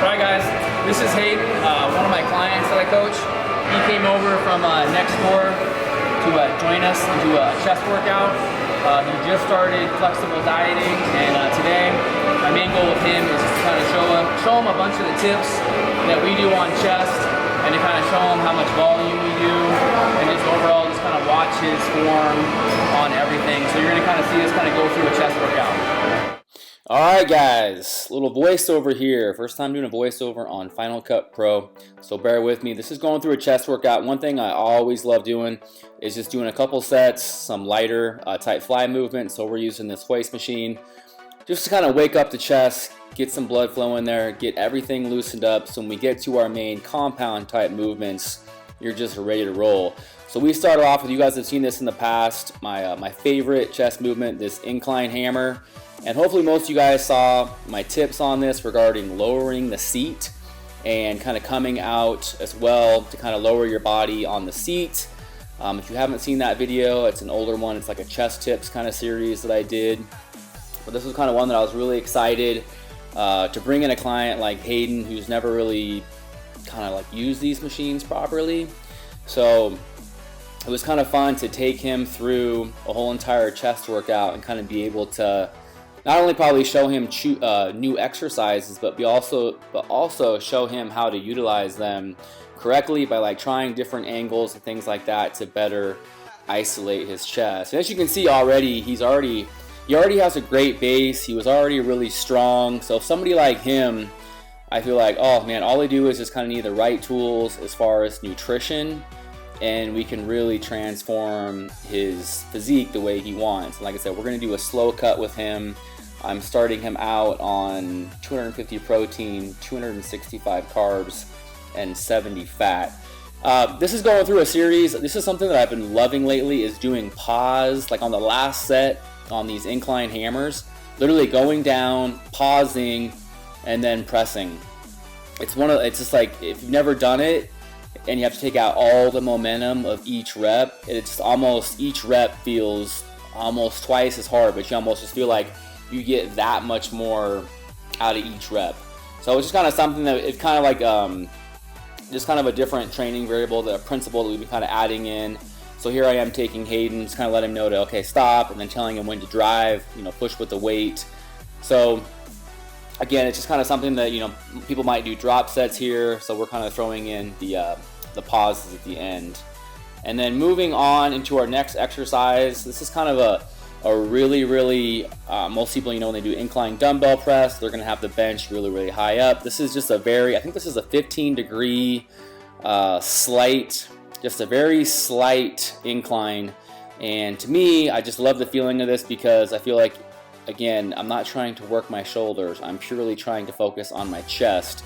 Alright guys, this is Hayden, one of my clients that I coach. He came over from next door to join us and do a chest workout. He just started flexible dieting, and today my main goal with him is just to kind of show him a bunch of the tips that we do on chest, and to kind of show him how much volume we do, and just overall just kind of watch his form on everything. So you're going to kind of see us kind of go through a chest workout. Alright guys, little voiceover here. First time doing a voiceover on Final Cut Pro, so bear with me. This is going through a chest workout. One thing I always love doing is just doing a couple sets, some lighter type fly movement. So we're using this hoist machine just to kind of wake up the chest, get some blood flow in there, get everything loosened up, so when we get to our main compound type movements, you're just ready to roll. So we started off with, you guys have seen this in the past, my favorite chest movement, this incline hammer. And hopefully most of you guys saw my tips on this regarding lowering the seat and kind of coming out as well to kind of lower your body on the seat. If you haven't seen that video, it's an older one. It's like a chest tips kind of series that I did. But this was kind of one that I was really excited to bring in a client like Hayden, who's never really kind of like used these machines properly. So it was kind of fun to take him through a whole entire chest workout and kind of be able to not only probably show him new exercises, but also show him how to utilize them correctly by like trying different angles and things like that to better isolate his chest. And as you can see already, he already has a great base. He was already really strong. So if somebody like him, I feel like, oh man, all they do is just kind of need the right tools as far as nutrition, and we can really transform his physique the way he wants. Like I said, we're going to do a slow cut with him. I'm starting him out on 250 protein, 265 carbs, and 70 fat. This is going through a series. This is something that I've been loving lately, is doing pause, like on the last set on these incline hammers, literally going down, pausing, and then pressing. It's just like, if you've never done it and you have to take out all the momentum of each rep, each rep feels almost twice as hard, but you almost just feel like you get that much more out of each rep. So it's just kind of something that it's kind of like just kind of a different training variable, the principle that we've been kind of adding in. So here I am taking Hayden, just kind of let him know to, okay, stop, and then telling him when to drive, push with the weight. So again, it's just kind of something that, people might do drop sets here, so we're kind of throwing in the pauses at the end. And then moving on into our next exercise, this is kind of a really, most people, when they do incline dumbbell press, they're going to have the bench really high up. This is just I think this is a 15-degree just a very slight incline. And to me, I just love the feeling of this because I feel like, again, I'm not trying to work my shoulders. I'm purely trying to focus on my chest.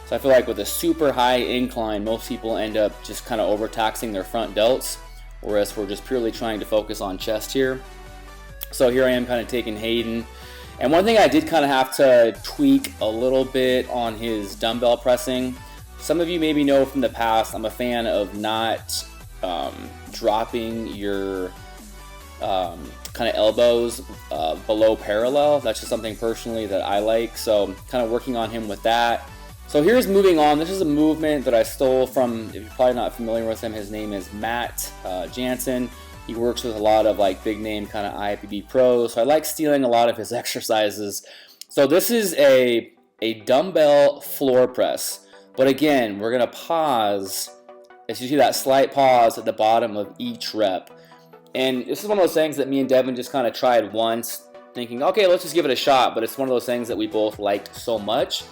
So I feel like with a super high incline, most people end up just kind of overtaxing their front delts, whereas we're just purely trying to focus on chest here. So here I am kind of taking Hayden. And one thing I did kind of have to tweak a little bit on his dumbbell pressing. Some of you maybe know from the past, I'm a fan of not dropping your kind of elbows below parallel. That's just something personally that I like. So kind of working on him with that. So here's moving on. This is a movement that I stole from, if you're probably not familiar with him, his name is Matt Jansen. He works with a lot of like big name kind of IFBB pros. So I like stealing a lot of his exercises. So this is a dumbbell floor press. But again, we're going to pause, as you see that slight pause at the bottom of each rep. And this is one of those things that me and Devin just kind of tried once, thinking, okay, let's just give it a shot. But it's one of those things that we both liked so much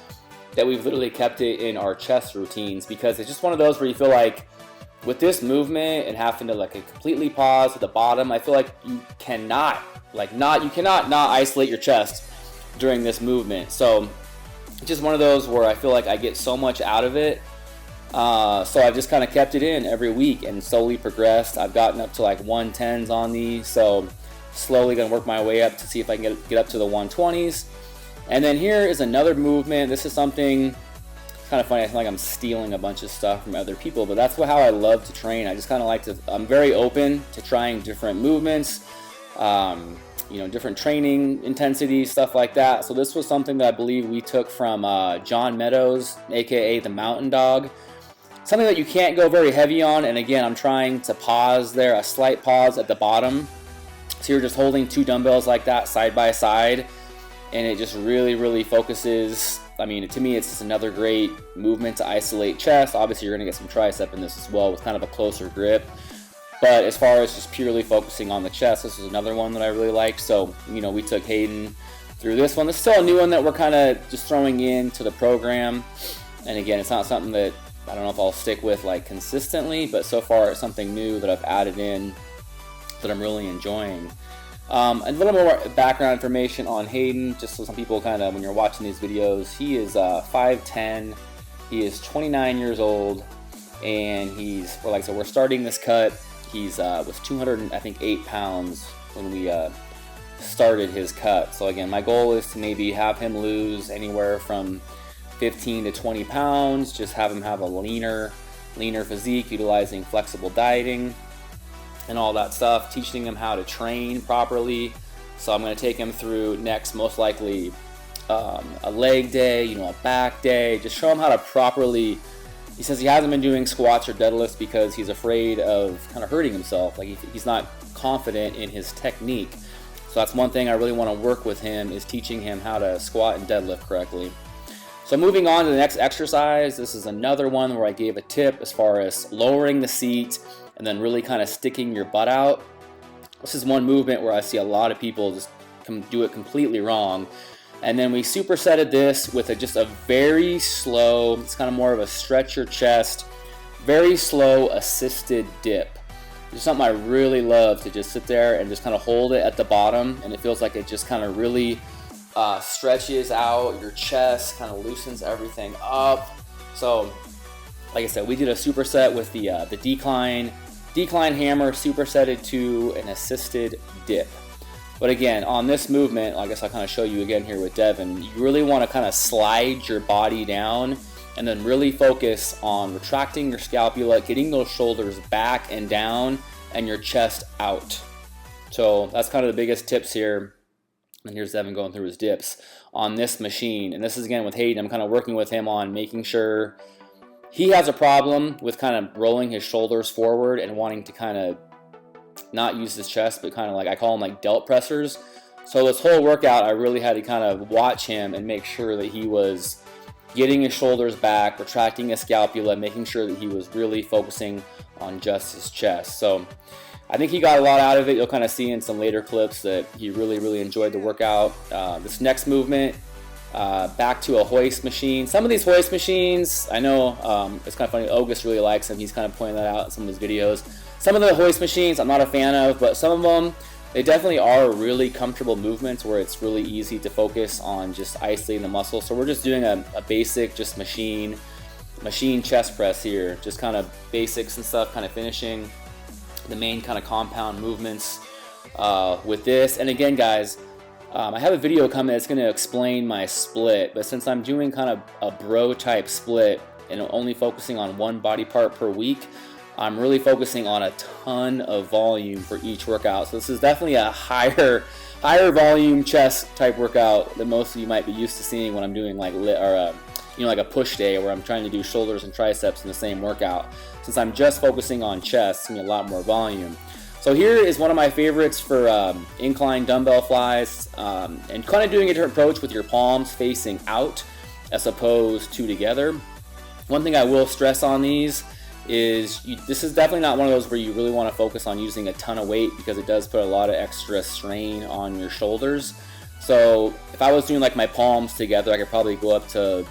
that we've literally kept it in our chest routines, because it's just one of those where you feel like with this movement and having to like completely pause at the bottom, I feel like you cannot not isolate your chest during this movement. So it's just one of those where I feel like I get so much out of it. So I've just kind of kept it in every week and slowly progressed. I've gotten up to like 110s on these, so slowly gonna work my way up to see if I can get up to the 120s. And then here is another movement. This is something kind of funny. I feel like I'm stealing a bunch of stuff from other people, but that's how I love to train. I just kind of like to, I'm very open to trying different movements. different training intensities, stuff like that. So this was something that I believe we took from John Meadows, aka the Mountain Dog. Something that you can't go very heavy on, and again, I'm trying to pause there, a slight pause at the bottom. So you're just holding 2 dumbbells like that side by side, and it just really focuses. I mean, to me, it's just another great movement to isolate chest. Obviously, you're going to get some tricep in this as well with kind of a closer grip. But as far as just purely focusing on the chest, this is another one that I really like. So, we took Hayden through this one. There's still a new one that we're kind of just throwing into the program. And again, it's not something that I don't know if I'll stick with like consistently, but so far it's something new that I've added in that I'm really enjoying. A little more background information on Hayden, just so some people kind of, when you're watching these videos, he is 5'10", he is 29 years old, and we're starting this cut. He's was 208 pounds when we started his cut. So again, my goal is to maybe have him lose anywhere from 15 to 20 pounds, just have him have a leaner physique, utilizing flexible dieting and all that stuff, teaching him how to train properly. So I'm going to take him through next, most likely a leg day, a back day, just show him how to properly. He says he hasn't been doing squats or deadlifts because he's afraid of kind of hurting himself. Like he's not confident in his technique. So that's one thing I really want to work with him, is teaching him how to squat and deadlift correctly. So moving on to the next exercise, this is another one where I gave a tip as far as lowering the seat and then really kind of sticking your butt out. This is one movement where I see a lot of people just do it completely wrong. And then we supersetted this with just a very slow, it's kind of more of a stretch your chest, very slow assisted dip. It's something I really love, to just sit there and just kind of hold it at the bottom, and it feels like it just kind of really stretches out your chest, kind of loosens everything up. So like I said, we did a superset with the decline hammer supersetted to an assisted dip. But again, on this movement, I guess I'll kind of show you again here with Devin, you really want to kind of slide your body down and then really focus on retracting your scapula, getting those shoulders back and down, and your chest out. So that's kind of the biggest tips here. And here's Devin going through his dips on this machine. And this is again with Hayden, I'm kind of working with him on making sure he has a problem with kind of rolling his shoulders forward and wanting to kind of not use his chest, but kind of like, I call them like delt pressers. So this whole workout, I really had to kind of watch him and make sure that he was getting his shoulders back, retracting his scapula, making sure that he was really focusing on just his chest. So I think he got a lot out of it. You'll kind of see in some later clips that he really enjoyed the workout. This next movement, back to a hoist machine. Some of these hoist machines, I know it's kind of funny, August really likes them. He's kind of pointing that out in some of his videos. Some of the hoist machines I'm not a fan of, but some of them, they definitely are really comfortable movements where it's really easy to focus on just isolating the muscle. So we're just doing a basic just machine chest press here, just kind of basics and stuff, kind of finishing the main kind of compound movements with this. And again, guys, I have a video coming that's going to explain my split, but since I'm doing kind of a bro type split and only focusing on one body part per week, I'm really focusing on a ton of volume for each workout. So this is definitely a higher volume chest type workout than most of you might be used to seeing when I'm doing like like a push day where I'm trying to do shoulders and triceps in the same workout. Since I'm just focusing on chest, it's gonna be a lot more volume. So here is one of my favorites for incline dumbbell flies, and kind of doing a different approach with your palms facing out as opposed to together. One thing I will stress on these is this is definitely not one of those where you really want to focus on using a ton of weight, because it does put a lot of extra strain on your shoulders. So if I was doing like my palms together, I could probably go up to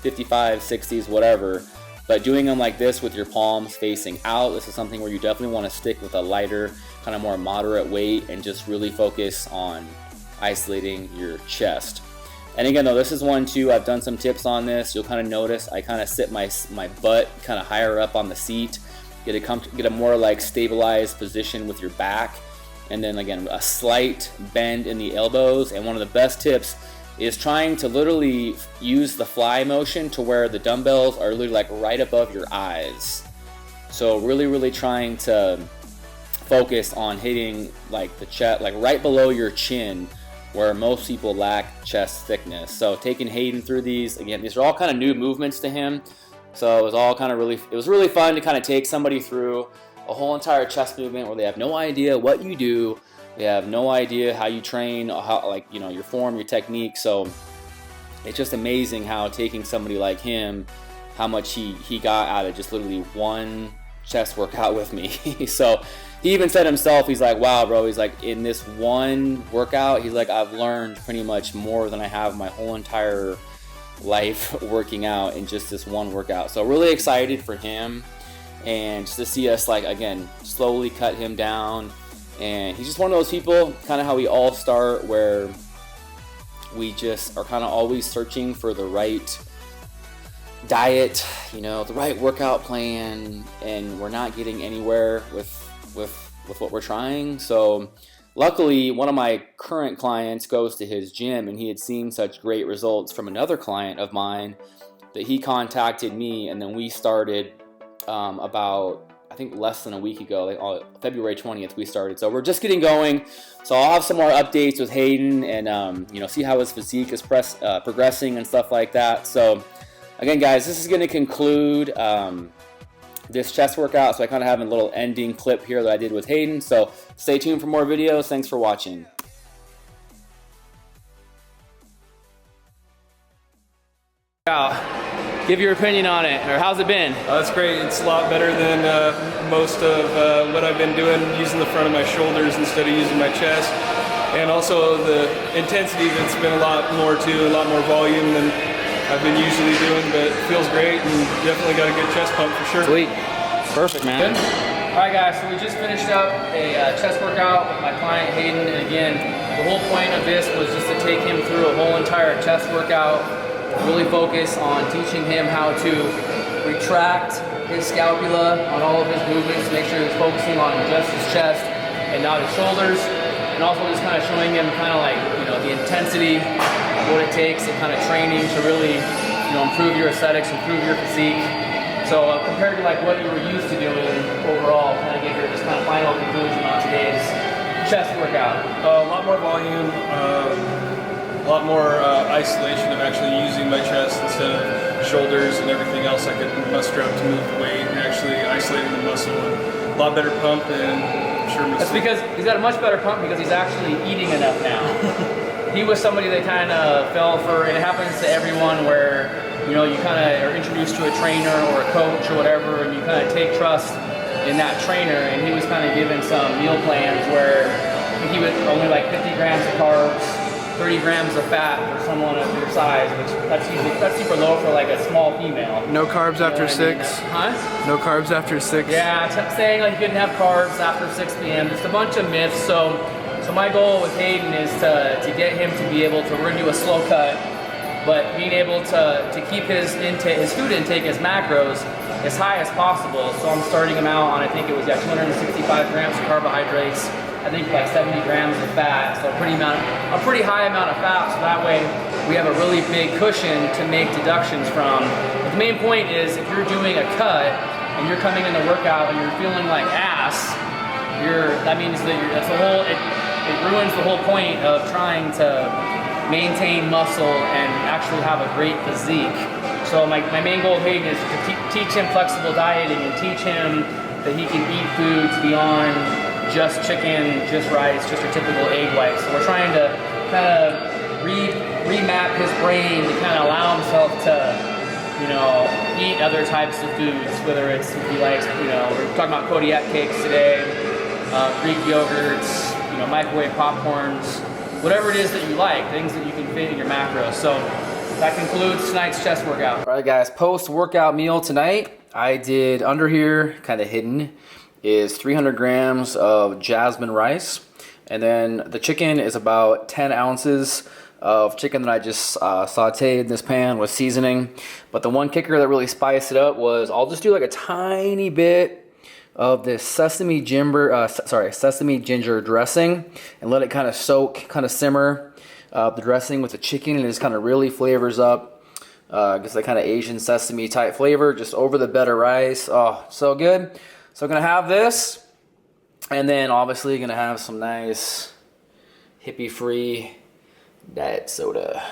55, 60s, whatever. But doing them like this with your palms facing out, this is something where you definitely want to stick with a lighter, kind of more moderate weight and just really focus on isolating your chest. And again, though, this is one too, I've done some tips on this. You'll kind of notice I kind of sit my butt kind of higher up on the seat, get a more like stabilized position with your back, and then again a slight bend in the elbows. And one of the best tips is trying to literally use the fly motion to where the dumbbells are literally like right above your eyes. So really trying to focused on hitting like the chest, like right below your chin, where most people lack chest thickness. So taking Hayden through these, again, these are all kind of new movements to him. So it was all kind of it was really fun to kind of take somebody through a whole entire chest movement where they have no idea what you do. They have no idea how you train, or how, like, you know, your form, your technique. So it's just amazing how taking somebody like him, how much he got out of just literally one chest workout with me. So he even said himself, he's like, wow, bro, he's like, in this one workout, he's like, I've learned pretty much more than I have my whole entire life working out in just this one workout. So really excited for him, and just to see us, like, again, slowly cut him down. And he's just one of those people, kind of how we all start, where we just are kind of always searching for the right diet, you know, the right workout plan, and we're not getting anywhere with what we're trying. So luckily, one of my current clients goes to his gym, and he had seen such great results from another client of mine that he contacted me, and then we started about, I think, less than a week ago, like February 20th we started. So we're just getting going. So I'll have some more updates with Hayden, and you know, see how his physique is progressing and stuff like that. So again, guys, this is going to conclude this chest workout. So I kind of have a little ending clip here that I did with Hayden. So stay tuned for more videos. Thanks for watching. Give your opinion on it, or how's it been? It's great. It's a lot better than most of what I've been doing, using the front of my shoulders instead of using my chest. And also the intensity, that's been a lot more too, a lot more volume than I've been usually doing, but it feels great, and definitely got a good chest pump for sure. Sweet. Perfect, man. Good. All right, guys, so we just finished up a chest workout with my client Hayden, and again, the whole point of this was just to take him through a whole entire chest workout, really focus on teaching him how to retract his scapula on all of his movements, make sure he's focusing on just his chest and not his shoulders, and also just kind of showing him kind of like, you know, the intensity, what it takes, and kind of training to really, you know, improve your aesthetics, improve your physique. So compared to like what you were used to doing overall, kind of give your just kind of final conclusion on today's chest workout. A lot more volume, a lot more isolation of actually using my chest instead of shoulders and everything else I could muster up to move the weight, and actually isolating the muscle. And a lot better pump, and I'm sure that's because he's got a much better pump because he's actually eating enough now. He was somebody that kind of fell for, and it happens to everyone, where, you know, you kind of are introduced to a trainer or a coach or whatever, and you kind of take trust in that trainer, and he was kind of given some meal plans where he was only like 50 grams of carbs, 30 grams of fat for someone of your size, which that's super low for like a small female. No carbs after 6. Huh? No carbs after 6. Yeah, saying like you couldn't have carbs after 6 p.m. Just a bunch of myths. So my goal with Hayden is to get him to be able to, we're gonna do a slow cut, but being able to keep his food intake, his macros, as high as possible. So I'm starting him out on, I think it was 265 grams of carbohydrates, I think like 70 grams of fat, so a pretty high amount of fat, so that way we have a really big cushion to make deductions from. But the main point is, if you're doing a cut and you're coming in the workout and you're feeling like ass, that means that it ruins the whole point of trying to maintain muscle and actually have a great physique. So my main goal of Hayden is to teach him flexible dieting and teach him that he can eat foods beyond just chicken, just rice, just your typical egg white. So we're trying to kind of remap his brain to kind of allow himself to, you know, eat other types of foods, whether it's, if he likes, you know, we're talking about Kodiak cakes today, Greek yogurts, you know, microwave popcorns, whatever it is that you like, things that you can fit in your macros. So that concludes tonight's chest workout. All right, guys, post-workout meal tonight, I did under here, kind of hidden, is 300 grams of jasmine rice. And then the chicken is about 10 ounces of chicken that I just sauteed in this pan with seasoning. But the one kicker that really spiced it up was I'll just do like a tiny bit of this sesame ginger dressing and let it kind of soak, kind of simmer the dressing with the chicken, and it just kind of really flavors up, gets that kind of Asian sesame type flavor just over the bed of rice. Oh, so good. So I'm gonna have this, And then obviously gonna have some nice hippie-free diet soda.